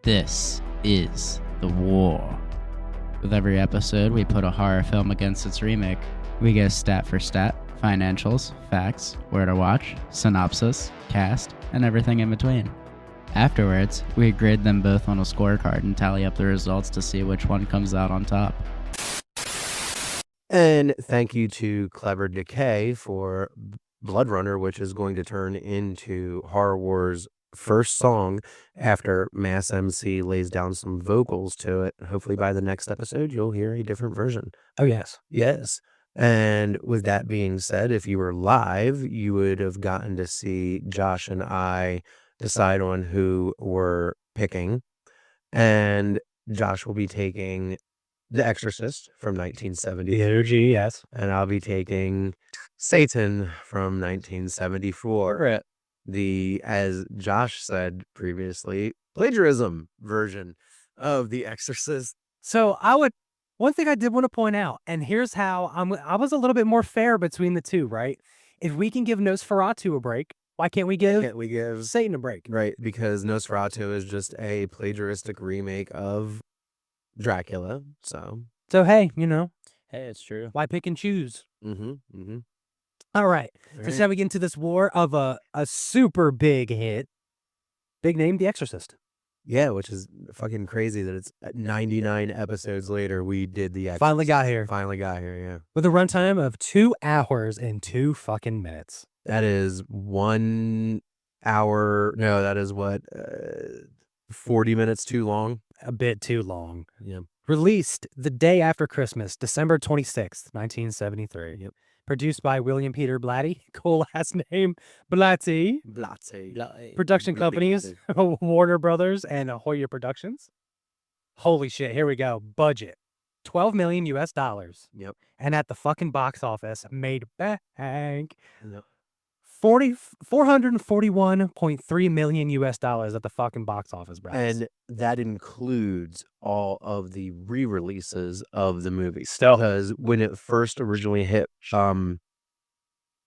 This is The War. With every episode, we put a horror film against its remake. We go stat for stat, financials, facts, where to watch, synopsis, cast, and everything in between. Afterwards, we grade them both on a scorecard and tally up the results to see which one comes out on top. And thank you to Clever Decay for Blood Runner, which is going to turn into Horror Wars' first song after Mass MC lays down some vocals to it. Hopefully by the next episode, you'll hear a different version. Oh, yes. Yes. And with that being said, if you were live, you would have gotten to see Josh and I decide on who we're picking. And Josh will be taking The Exorcist from 1970. The OG, yes. And I'll be taking Seytan from 1974. The, as Josh said previously, plagiarism version of The Exorcist. So one thing I did want to point out, and here's how I was a little bit more fair between the two, right? If we can give Nosferatu a break, why can't we give Satan a break? Right, because Nosferatu is just a plagiaristic remake of Dracula, so hey, you know. Hey, it's true. Why pick and choose? Mm-hmm. All right. So now we get into this war of a super big hit. Big name, The Exorcist. Yeah, which is fucking crazy that it's 99 episodes later we did The Exorcist. Finally got here, yeah. with a runtime of 2 hours and 2 fucking minutes. That is 1 hour. No, that is what, 40 minutes too long? A bit too long. Yeah. Released the day after Christmas, December 26th, 1973. Yep. Produced by William Peter Blatty. Cool last name. Blatty. Production companies, Warner Brothers and Hoyer Productions. Holy shit, here we go. Budget. $12 million US. Yep. And at the fucking box office, made bank. Yep. $441.3 million US at the fucking box office, bro. And that includes all of the re-releases of the movie. Still. Because when it first originally hit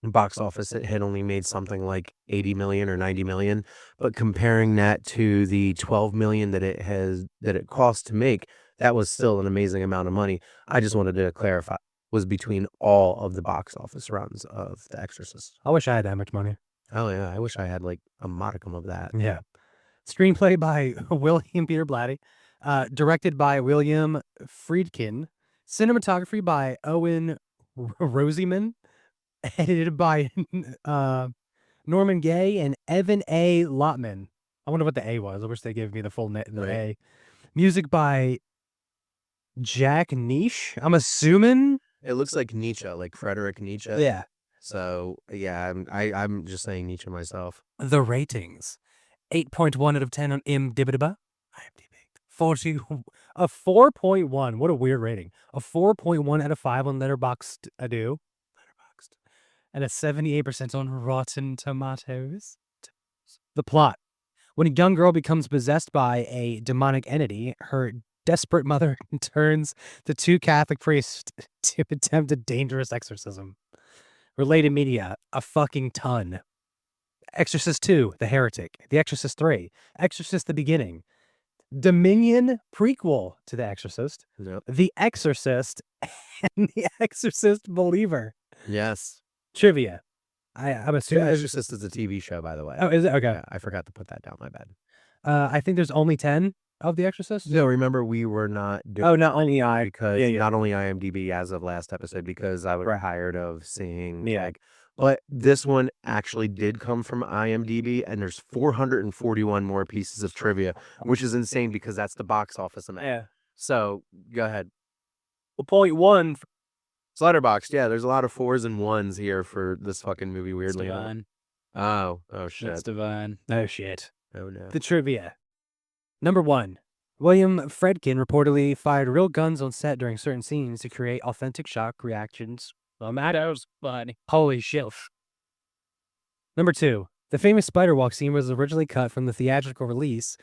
box office, it had only made something like 80 million or 90 million. But comparing that to the 12 million that it cost to make, that was still an amazing amount of money. I just wanted to clarify. Was between all of the box office runs of The Exorcist. I wish I had that much money. Oh yeah, I wish I had like a modicum of that. Yeah. Screenplay by William Peter Blatty. Directed by William Friedkin. Cinematography by Owen Rosieman. Edited by Norman Gay and Evan A. Lotman. I wonder what the A was. I wish they gave me the full net. The A. Music by Jack Niche. I'm assuming. It looks like Nietzsche, like Friedrich Nietzsche. Yeah. So yeah, I'm just saying Nietzsche myself. The ratings: 8.1 out of 10 on IMDb. IMDb. 4.1. What a weird rating. A 4.1 out of 5 on Letterboxd. And a 78% on Rotten Tomatoes. The plot: when a young girl becomes possessed by a demonic entity, her desperate mother turns to 2 Catholic priests to attempt a dangerous exorcism. Related media: a fucking ton. Exorcist 2, The Heretic. The Exorcist 3, Exorcist the Beginning. Dominion prequel to The Exorcist. Yep. The Exorcist and The Exorcist Believer. Yes. Trivia. I'm assuming The Exorcist is a TV show, by the way. Oh, is it? Okay. Yeah, I forgot to put that down. My bad. I think there's only 10 of The Exorcist. No, remember we were not doing. Oh, not only Not only IMDb as of last episode, because I was tired of seeing but this one actually did come from IMDb, and there's 441 more pieces of trivia, which is insane because that's the box office amount. Yeah. So go ahead. Well, point 1. It's Letterboxd. Yeah, there's a lot of 4s and 1s here for this fucking movie. Weirdly, It's divine. Oh shit. It's divine. Oh shit. Oh no. The trivia. Number 1. William Friedkin reportedly fired real guns on set during certain scenes to create authentic shock reactions. Tomatoes, buddy. Holy shit. Number 2. The famous spider walk scene was originally cut from the theatrical release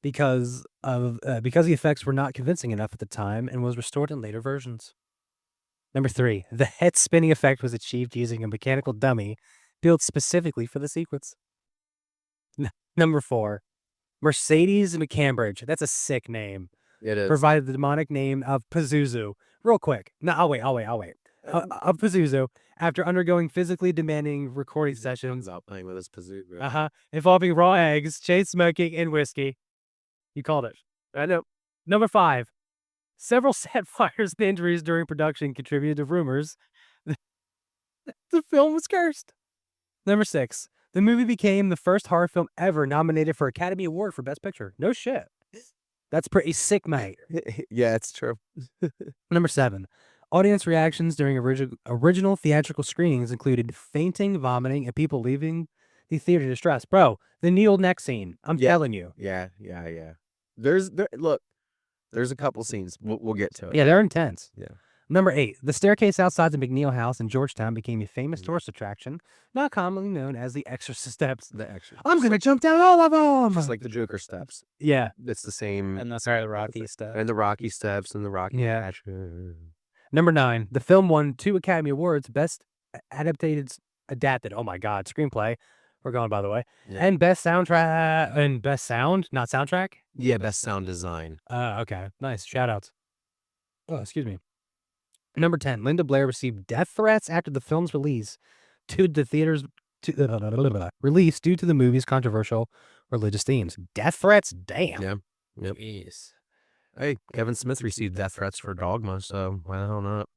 because the effects were not convincing enough at the time and was restored in later versions. Number 3. The head spinning effect was achieved using a mechanical dummy built specifically for the sequence. Number 4. Mercedes McCambridge. That's a sick name. It is. Provided the demonic name of Pazuzu. Real quick. No, I'll wait. Of Pazuzu, after undergoing physically demanding recording sessions out playing with his Pazuzu. involving raw eggs, chain smoking, and whiskey. You called it. I know. Number 5. Several set fires and injuries during production contributed to rumors that the film was cursed. Number 6. The movie became the first horror film ever nominated for Academy Award for Best Picture. No shit. That's pretty sick, mate. Yeah, it's true. Number 7. Audience reactions during original theatrical screenings included fainting, vomiting, and people leaving the theater distressed. Bro, the Neil neck scene. I'm telling you. Yeah. There's a couple scenes. We'll get to it. Yeah, they're intense. Yeah. Number 8. The staircase outside the McNeil house in Georgetown became a famous tourist attraction, not commonly known as the Exorcist steps. The Exorcist. I'm going to jump down all of them. Just like the Joker steps. Yeah. It's the same. And that's the Rocky stuff. And the Rocky steps and the Rocky. Yeah. Passion. Number 9. The film won 2 Academy Awards, Best Adapted. Oh my God, screenplay. We're going, by the way. Yeah. And Best Soundtrack. And Best Sound, not soundtrack? Yeah, best sound design. Okay. Nice. Shout outs. Oh, excuse me. Number 10. Linda Blair received death threats after the film's release to the theaters release due to the movie's controversial religious themes. Death threats? Damn. Yeah. Yep. Jeez. Hey, Kevin Smith received death threats for Dogma, so why the hell not?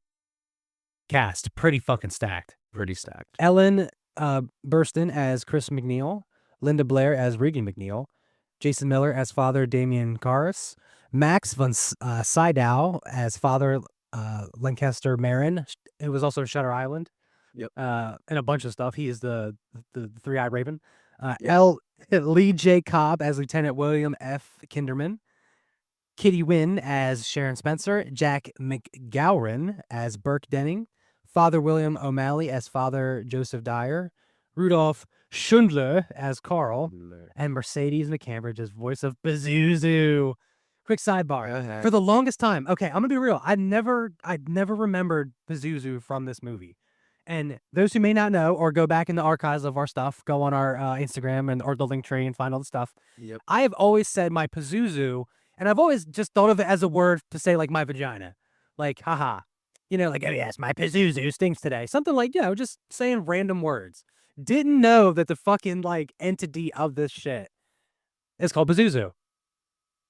Cast. Pretty fucking stacked. Pretty stacked. Ellen Burstyn as Chris McNeil. Linda Blair as Regan McNeil. Jason Miller as Father Damien Karras. Max von Sydow as Father Lancaster Marin. It was also Shutter Island. Yep. And a bunch of stuff. He is the three-eyed raven. Lee J. Cobb as Lieutenant William F. Kinderman. Kitty Wynn as Sharon Spencer. Jack McGowran as Burke Denning. Father William O'Malley as Father Joseph Dyer. Rudolph Schundler as Carl. And Mercedes McCambridge as voice of Pazuzu. Quick sidebar. For the longest time, okay, I'm gonna be real. I'd never remembered Pazuzu from this movie. And those who may not know, or go back in the archives of our stuff, go on our Instagram or the link tree and find all the stuff. Yep. I have always said my Pazuzu, and I've always just thought of it as a word to say like my vagina, like haha, like, oh yes, my Pazuzu stinks today, something like just saying random words. Didn't know that the fucking like entity of this shit is called Pazuzu.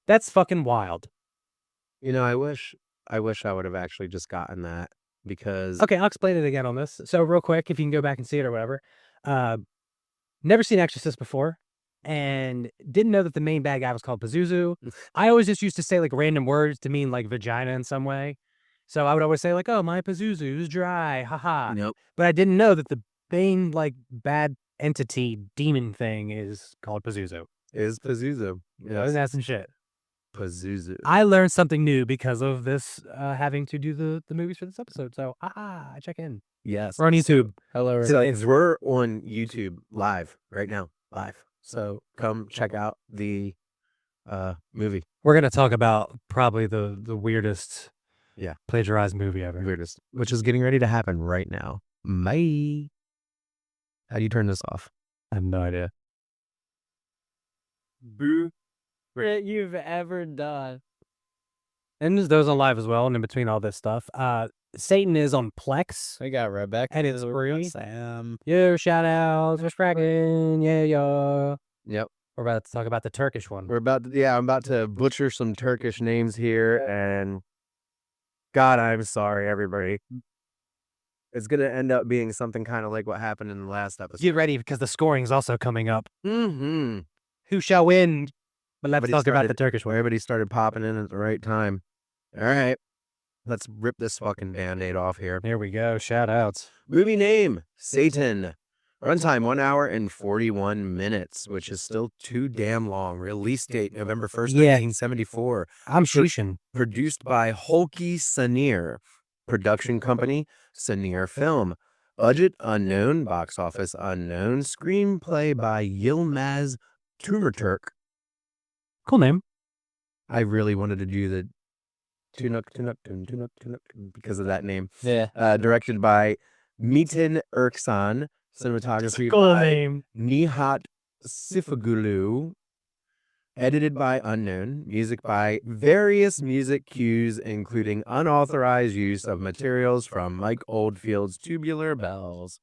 That's fucking wild. I wish I would have actually just gotten that because. Okay, I'll explain it again on this. So real quick, if you can go back and see it or whatever. Never seen Exorcist before and didn't know that the main bad guy was called Pazuzu. I always just used to say like random words to mean like vagina in some way. So I would always say like, oh, my Pazuzu's dry, haha. Nope. But I didn't know that the main like bad entity demon thing is called Pazuzu. Is Pazuzu. Yes. That's some shit. Pazuzu. I learned something new because of this having to do the movies for this episode. So, I check in. Yes. We're on YouTube. Hello. So we're on YouTube live right now. Live. So come check out the movie. We're going to talk about probably the weirdest plagiarized movie ever. Weirdest. Which is getting ready to happen right now. Bye. How do you turn this off? I have no idea. Boo. That you've ever done. And there's those on live as well. And in between all this stuff, Seytan is on Plex. We got Rebecca. And it's free. Sam. Yeah, shout outs. We're cracking. Yeah. Yep. We're about to talk about the Turkish one. I'm about to butcher some Turkish names here, and God, I'm sorry, everybody. It's gonna end up being something kind of like what happened in the last episode. Get ready because the scoring is also coming up. Mm-hmm. Who shall win? But let's talk about the Turkish one. Everybody started popping in at the right time. All right. Let's rip this fucking Band-Aid off here. Here we go. Shout outs. Movie name, Seytan. Runtime, 1 hour and 41 minutes, which is still too damn long. Release date, November 1st, 1974. I'm sheeshing. Produced by Holky Sanir. Production company, Sanir Film. Budget unknown. Box office unknown. Screenplay by Yilmaz Tumerturk. Cool name. I really wanted to do the Tunuk because of that name. Yeah. Directed by Metin Erksan. Cinematography Cool by name. Nihat Sifagulu. Edited by unknown, music by various music cues, including unauthorized use of materials from Mike Oldfield's Tubular Bells.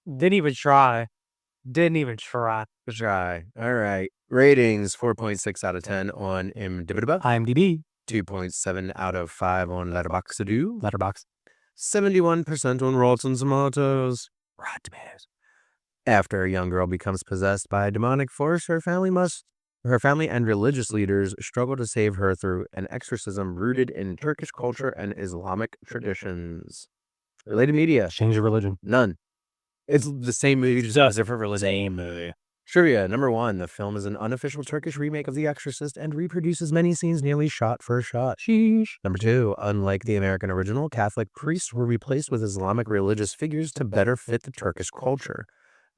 Didn't even try. Try. All right. Ratings 4.6 out of 10 on IMDb. IMDb. 2.7 out of 5 on Letterboxd. Letterbox. 71% on Rotten Tomatoes. Rotten Tomatoes. After a young girl becomes possessed by a demonic force, her family and religious leaders struggle to save her through an exorcism rooted in Turkish culture and Islamic traditions. Related media. Change of religion. None. It's the same movie, just a different religion. Same movie. Trivia. Number 1. The film is an unofficial Turkish remake of The Exorcist and reproduces many scenes nearly shot for shot. Sheesh. Number 2. Unlike the American original, Catholic priests were replaced with Islamic religious figures to better fit the Turkish culture.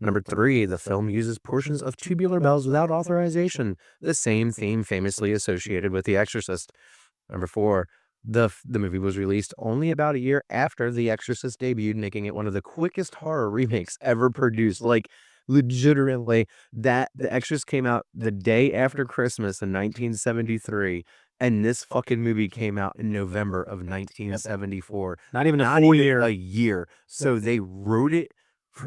Number 3. The film uses portions of Tubular Bells without authorization, the same theme famously associated with The Exorcist. Number 4. The movie was released only about a year after The Exorcist debuted, making it one of the quickest horror remakes ever produced. Like, legitimately, The Exorcist came out the day after Christmas in 1973, and this fucking movie came out in November of 1974. Not even Not even a year. So they wrote it,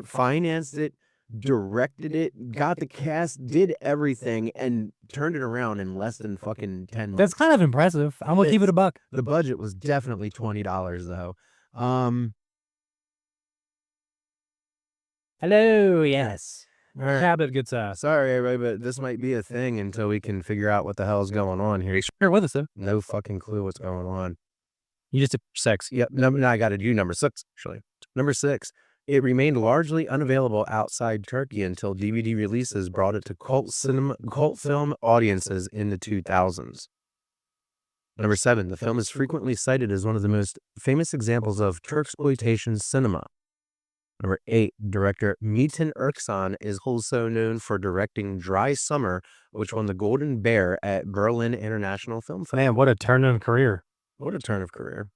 financed it, directed it, got the cast, did everything, and turned it around in less than fucking 10 months. That's kind of impressive. I'm gonna keep it a buck. The budget was definitely $20 though. Hello, yes. All right. Cabinet gets ass. Sorry, everybody, but this might be a thing until we can figure out what the hell is going on here. Here with us though. No fucking clue what's going on. You just did sex. Yep. Now I got to do number 6, actually. Number 6. It remained largely unavailable outside Turkey until DVD releases brought it to cult film audiences in the 2000s. Number 7. The film is frequently cited as one of the most famous examples of Turksploitation cinema. Number 8. Director Metin Erksan is also known for directing Dry Summer, which won the Golden Bear at Berlin International Film Festival. Man, what a turn in career. What a turn of career.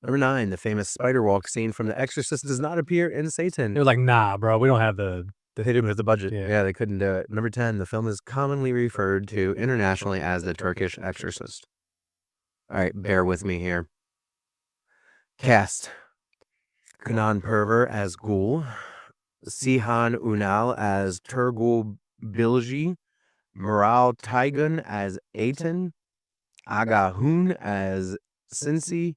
Number 9. The famous spider walk scene from The Exorcist does not appear in Seytan. They were like, nah, bro, we don't have the They didn't have the budget. Yeah. Yeah, they couldn't do it. Number 10. The film is commonly referred to internationally as the Turkish Exorcist. All right, bear with me here. Cast. Kenan Perver as Ghoul. Sihan Unal as Turgul Bilgi. Mural Taygun as Aitan. Aga Hun as Sinsi.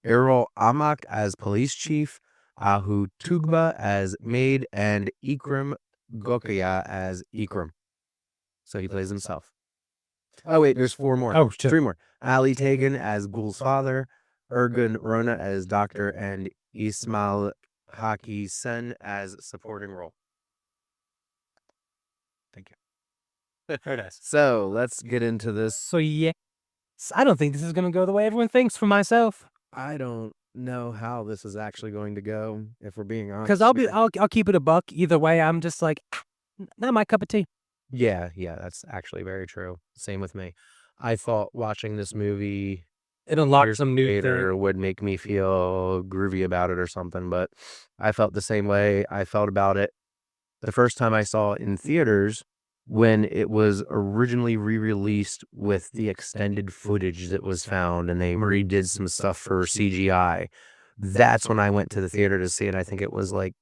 Errol Amak as police chief, Ahu Tugba as maid, and Ikram Gokaya as Ikram. So he plays himself. Oh, wait, there's 4 more. Oh, shit. 3 more. Ali Tegan as Ghoul's father, Ergun Rona as doctor, and Ismail Haki Sen as supporting role. Thank you. Very nice. So let's get into this. So yeah, I don't think this is gonna go the way everyone thinks. For myself, I don't know how this is actually going to go, if we're being honest. because I'll keep it a buck either way. I'm just like, not my cup of tea. Yeah, that's actually very true. Same with me. I thought watching this movie It unlocks some new later thing. would make me feel groovy about it or something, but I felt the same way I felt about it the first time I saw it in theaters when it was originally re-released with the extended footage that was found, and they redid some stuff for CGI. That's when I went to the theater to see it. I think it was like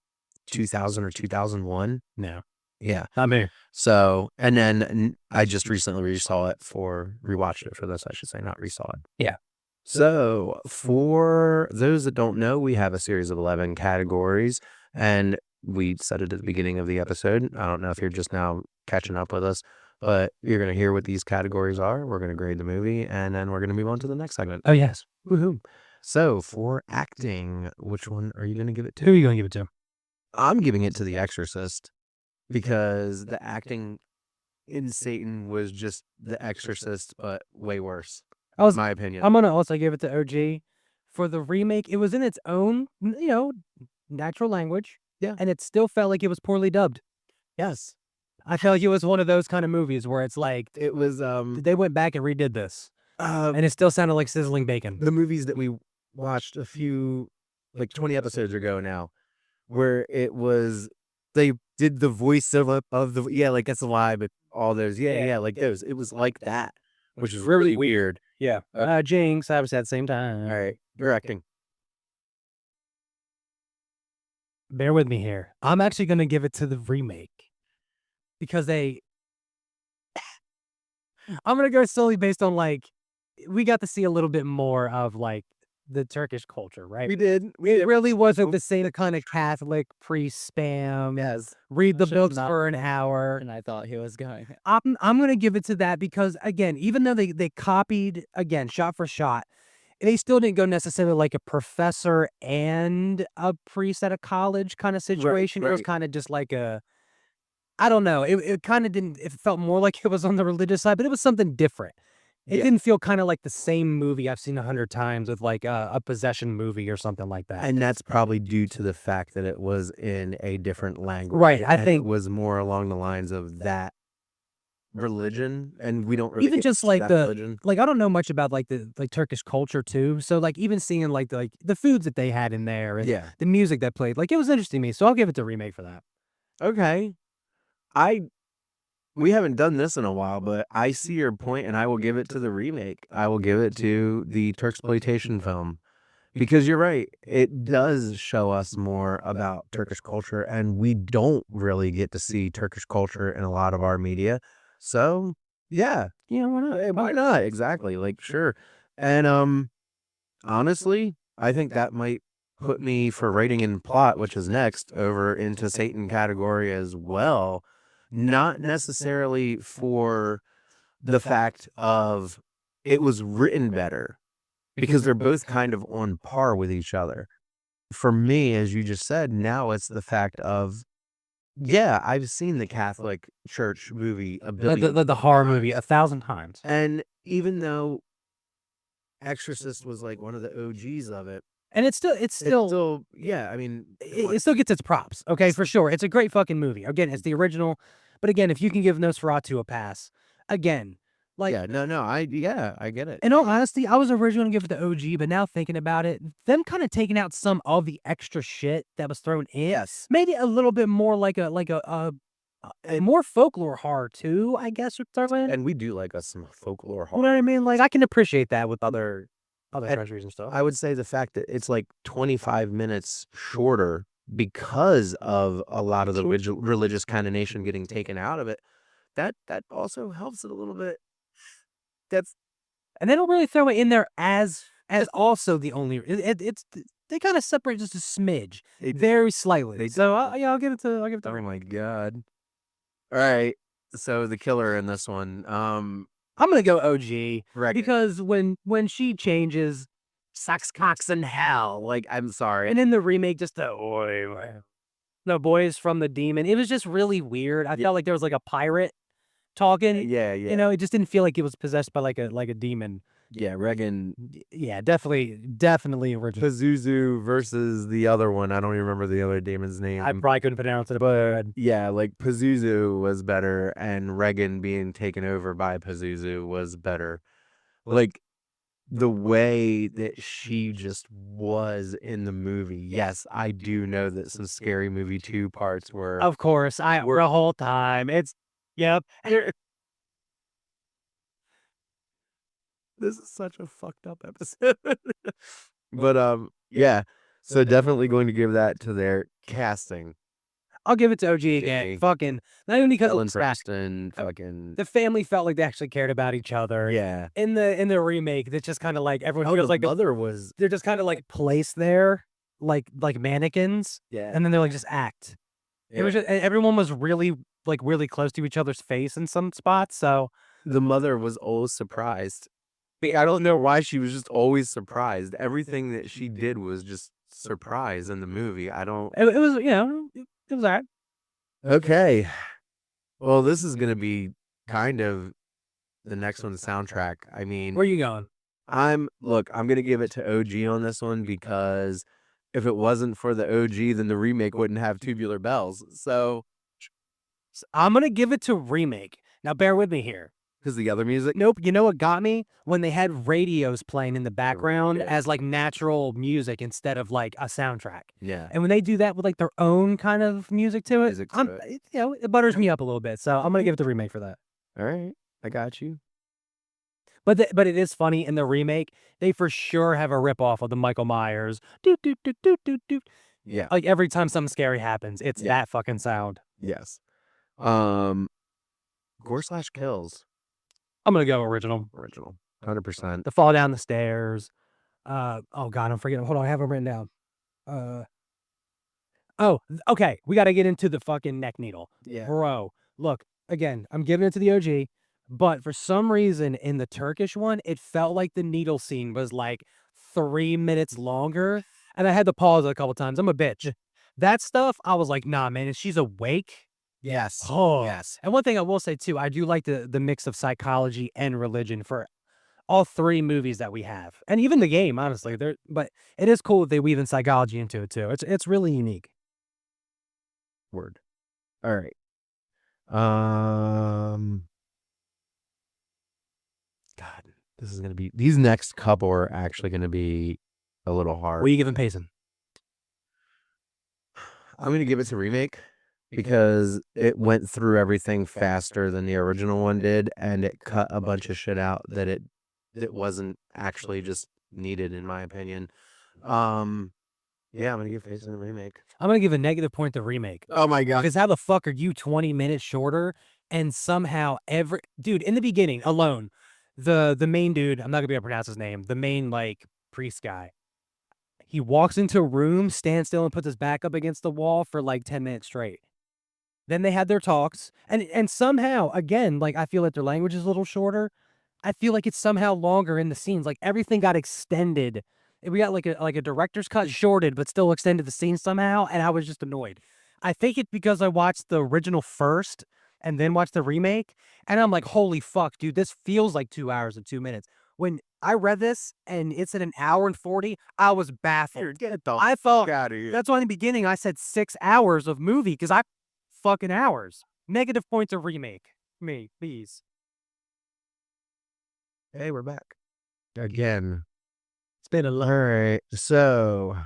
2000 or 2001. No, Yeah. not me. So, and then I just recently rewatched it for this, I should say, not resaw it. Yeah. So, for those that don't know, we have a series of 11 categories, and we said it at the beginning of the episode. I don't know if you're just now catching up with us, but you're going to hear what these categories are. We're going to grade the movie, and then we're going to move on to the next segment. Oh yes. Woohoo. So, for acting, which one are you going to give it to? Who are you gonna give it to? I'm giving it to The Exorcist because the acting in Satan was just The Exorcist, but way worse, in my opinion. I'm gonna also give it to OG for the remake. It was in its own, natural language. Yeah. And it still felt like it was poorly dubbed. Yes. I felt like it was one of those kind of movies where it's like It was they went back and redid this, and it still sounded like sizzling bacon. the movies that we watched a few, like 20 episodes ago now, where it was, they did the voice of the, yeah, like that's the vibe. all those. Yeah. Yeah, like those. It was like that, which is really weird. Yeah. Jinx, I was at the same time. All right, directing. Bear with me here. I'm actually going to give it to the remake because I'm going to go solely based on like, we got to see a little bit more of like the Turkish culture, right? We did. It really wasn't the same kind of Catholic priest spam. Yes. Read the Should books not- for an hour. And I thought he was going. I'm gonna give it to that because again, even though they copied again shot for shot, they still didn't go necessarily like a professor and a priest at a college kind of situation. It was right. kind of just like I don't know. It kind of didn't. It felt more like it was on the religious side, but it was something different. It Yeah. didn't feel kind of like the same movie I've seen 100 times with like a possession movie or something like that. And that's probably due to the fact that it was in a different language. Right, I and think- it was more along the lines of that religion, and we don't really Even get just to like that the religion. like I don't know much about like the Turkish culture too. So like even seeing like the foods that they had in there and Yeah. the music that played, like it was interesting to me. So I'll give it to remake for that. Okay. We haven't done this in a while, but I see your point, and I will give it to the remake. I will give it to the Turksploitation film. Because you're right, it does show us more about Turkish culture, and we don't really get to see Turkish culture in a lot of our media. So, yeah, Yeah, why not? why not? Exactly. Like, sure. And honestly, I think that might put me for writing and plot, which is next, over into Seytan category as well. Not necessarily for the fact of it was written better, because they're both kind of on par with each other. For me, as you just said, now it's the fact of, yeah, I've seen the Catholic Church movie a billion The horror movie 1,000 times. and even though Exorcist was like one of the OGs of it, And it's still it's still, yeah, I mean, it still gets its props. Okay, for sure. It's a great fucking movie. Again, it's the original. But again, if you can give Nosferatu a pass, again, like yeah, no, I get it. in all honesty, I was originally gonna give it the OG, but now thinking about it, them kind of taking out some of the extra shit that was thrown in, Yes. made it a little bit more like a more folklore horror too, I guess would throw in. And we do like us some folklore You know horror. what I mean? Like I can appreciate that with other And countries and stuff. I would say the fact that it's like 25 minutes shorter because of a lot of the religious connotation getting taken out of it, that also helps it a little bit. That's And they don't really throw it in there as also the only. It's they kind of separate just a smidge, They- very slightly. they So yeah, I'll give it to oh my god. All right. So the killer in this one, I'm gonna go OG Regan. because when she changes, sucks cocks in hell. Like, I'm sorry. And in the remake, just the no boys from the demon. It was just really weird. I felt like there was like a pirate talking. yeah. You know, it just didn't feel like it was possessed by like a demon. Yeah, Regan Yeah, definitely original. Pazuzu versus the other one. I don't even remember the other demon's name. I probably couldn't pronounce it, but Yeah, like Pazuzu was better, and Regan being taken over by Pazuzu was better. Like the way that she just was in the movie. Yes, I do know that some Scary Movie 2 parts were. of course, we're the whole time. It's yep. This is such a fucked up episode. But yeah. So definitely going to give that to their casting. I'll give it to OG again. Jamie. Fucking not only because Ellen it's back, Preston, fucking the family felt like they actually cared about each other. yeah. In the remake, it's just kind of like everyone Oh, feels the like mother was they're just kind of like placed there, like mannequins, yeah. and then they're like just act. It was just, and everyone was really close to each other's face in some spots. So The mother was always surprised. I don't know why she was just always surprised. Everything that she did was just surprise in the movie. I don't. it was it was alright. Okay. Well, this is gonna be kind of the next one's soundtrack. I mean, Where you going? I'm gonna give it to OG on this one because if it wasn't for the OG, then the remake wouldn't have Tubular Bells. So, I'm gonna give it to remake. Now bear with me here. because the other music, Nope. You know what got me? When they had radios playing in the background Yeah. as like natural music instead of like a soundtrack. yeah, And when they do that with like their own kind of music to it, Music to it. it butters me up a little bit. So I'm gonna give it the remake for that. All right. I got you. But it is funny in the remake. They for sure have a ripoff of the Michael Myers. Doot, doot, doot, doot, doot, doot. Yeah. Like every time something scary happens, it's Yeah. that fucking sound. Yes. Gore/kills. I'm gonna go original. Original. 100%. The fall down the stairs. Oh god, I'm forgetting. Hold on, I have them written down. Oh, okay. We got to get into the fucking neck needle. Yeah. Bro, look, again, I'm giving it to the OG, but for some reason in the Turkish one, it felt like the needle scene was like 3 minutes longer. And I had to pause it a couple times. I'm a bitch. That stuff, I was like, nah, man, if she's awake. Yes. Oh, Yes. And one thing I will say too, I do like the mix of psychology and religion for all 3 movies that we have. And even the game, honestly. But it is cool if they weave in psychology into it too. It's really unique. Word. All right. God, this is gonna be. These next couple are actually gonna be a little hard. What are you giving Payson? I'm gonna give it to remake because it went through everything faster than the original one did, and it cut a bunch of shit out that it wasn't actually just needed, in my opinion. Yeah, I'm gonna give Payson a remake. I'm gonna give a negative point to remake. Oh my god. Because how the fuck are you 20 minutes shorter and somehow dude, in the beginning alone, the main dude, I'm not gonna be able to pronounce his name, the main like priest guy, he walks into a room, stands still and puts his back up against the wall for like 10 minutes straight. Then they had their talks, and somehow, again, like I feel like their language is a little shorter. I feel like it's somehow longer in the scenes. Like everything got extended. We got like a director's cut shorted, but still extended the scene somehow, and I was just annoyed. I think it's because I watched the original first and then watched the remake, and I'm like, holy fuck, dude, this feels like 2 hours and 2 minutes. When I read this and it's at 1 hour and 40, I was baffled. Get the I felt out of here. that's why in the beginning I said 6 hours of movie because I fucking hours. Negative points of remake. Me, please. Hey, we're back again. It's been a All right. So,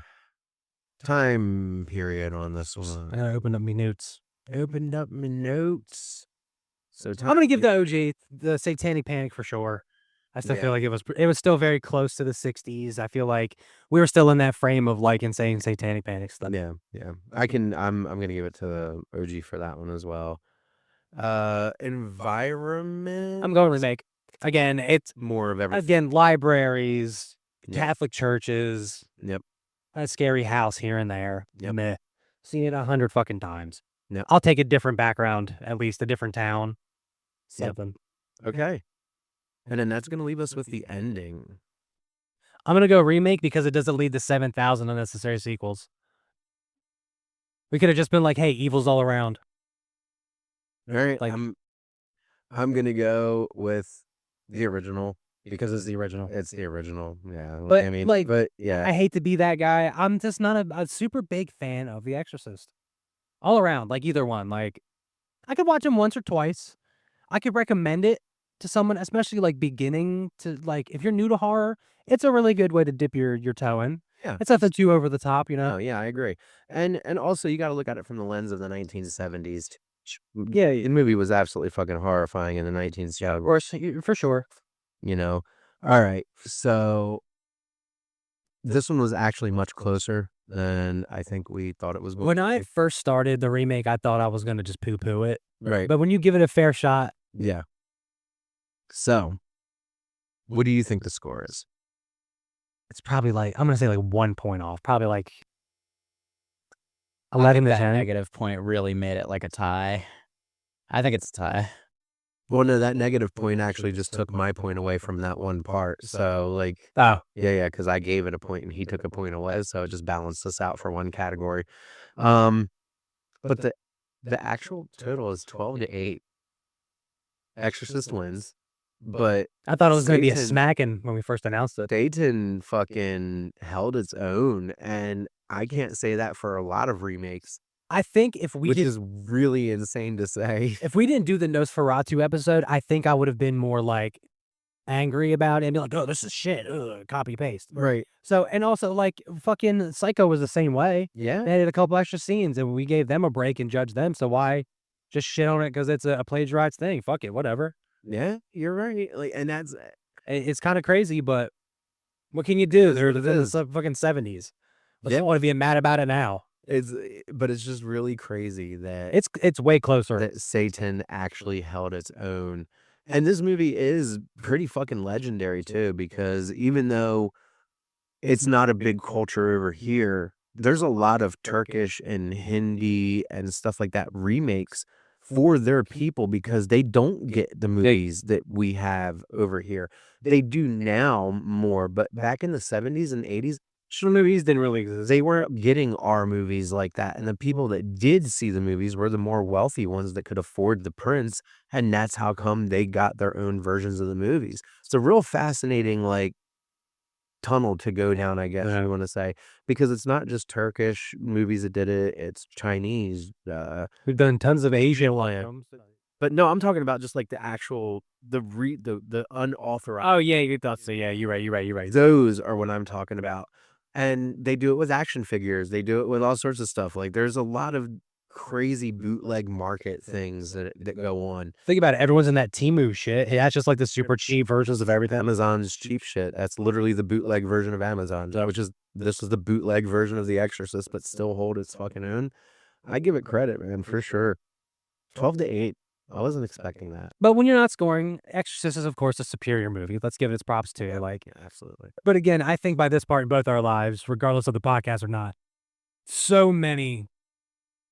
time period on this one. I opened up my notes. Opened up my notes. So I'm gonna give the OG the Satanic Panic for sure. I still Yeah. feel like it was still very close to the 60s. I feel like we were still in that frame of like insane Satanic Panic stuff. Yeah, yeah. I'm gonna give it to the OG for that one as well. Environment. I'm going remake. Again, it's more of everything. again libraries, Yep. Catholic churches, Yep. a scary house here and there. Yep. Meh. Seen it 100 fucking times. Yep. I'll take a different background, at least a different town. Something. Okay. And then that's gonna leave us with the ending. I'm gonna go remake because it doesn't lead to 7,000 unnecessary sequels. We could have just been like, hey, evil's all around. All right. Like- I'm gonna go with the original. Because it's the original. It's the original. Yeah. But, I mean, like, but yeah. I hate to be that guy. I'm just not a super big fan of The Exorcist. All around, like either one. Like, I could watch them once or twice. I could recommend it to someone, especially like beginning to like if you're new to horror, it's a really good way to dip your toe in. Yeah. It's nothing too over the top, you know. Oh yeah, I agree. And also you got to look at it from the lens of the 1970s. Yeah, The movie was absolutely fucking horrifying in the 1970s. for sure. You know. All right. So this one was actually much closer than I think we thought it was going When to I be. first started the remake, I thought I was gonna just poo-poo it. Right. But when you give it a fair shot, Yeah. So, what do you think the score is? it's probably like I'm gonna say like 1 point off. Probably like I 11 think to that 10. negative point really made it like a tie. I think it's a tie. Well, no, that negative point actually just took my point away from that one part. So, like, Oh, yeah, because I gave it a point and he took a point away, so it just balanced us out for one category. But the actual total is 12-8. Exorcist wins, but I thought it was gonna be a Seytan- smacking when we first announced it. Seytan fucking held its own, and I can't say that for a lot of remakes, I think if we which did is really insane to say. if we didn't do the Nosferatu episode, I think I would have been more like angry about it and be like, oh, this is shit. Ugh, copy paste. Right. So, and also like fucking Psycho was the same way. Yeah. They added a couple extra scenes and we gave them a break and judged them. So why just shit on it because it's a plagiarized thing? Fuck it, whatever. Yeah, you're right. Like, and that's It's kind of crazy, but what can you do? They're what it in the is. fucking 70s. What's Yeah. the point of being mad about it now? But it's just really crazy that It's way closer. that Satan actually held its own. And this movie is pretty fucking legendary too, because even though it's not a big culture over here, there's a lot of Turkish and Hindi and stuff like that remakes for their people because they don't get the movies that we have over here. They do now more, but back in the 70s and 80s, movies didn't really exist. They weren't getting our movies like that. And the people that did see the movies were the more wealthy ones that could afford the prints. And that's how come they got their own versions of the movies. It's a real fascinating, like, tunnel to go down, I guess you want to say, because it's not just Turkish movies that did it, it's Chinese, We've done tons of Asian yeah. ones. But no, I'm talking about just like the actual the unauthorized. Oh yeah, you thought so. Yeah, you're right. Those are what I'm talking about. And they do it with action figures. They do it with all sorts of stuff. Like there's a lot of crazy bootleg market things that go on. Think about it. Everyone's in that Temu shit. Hey, that's just like the super cheap versions of everything. Amazon's cheap shit. That's literally the bootleg version of Amazon. Which is this is the bootleg version of The Exorcist, but still hold its fucking own. I give it credit, man, for sure. 12-8. I wasn't expecting that. But when you're not scoring, Exorcist is of course a superior movie. Let's give it its props too. Like, Yeah, absolutely. but again, I think by this part in both our lives, regardless of the podcast or not, so many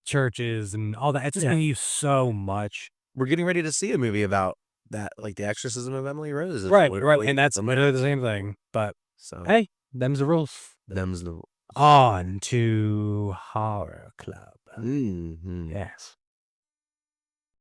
churches and all that. It's just gonna use so much. We're getting ready to see a movie about that, like The Exorcism of Emily Rose. Right. And that's literally the same thing. But So hey, them's the rules. them's the On to Horror Club. Mhm. Yes.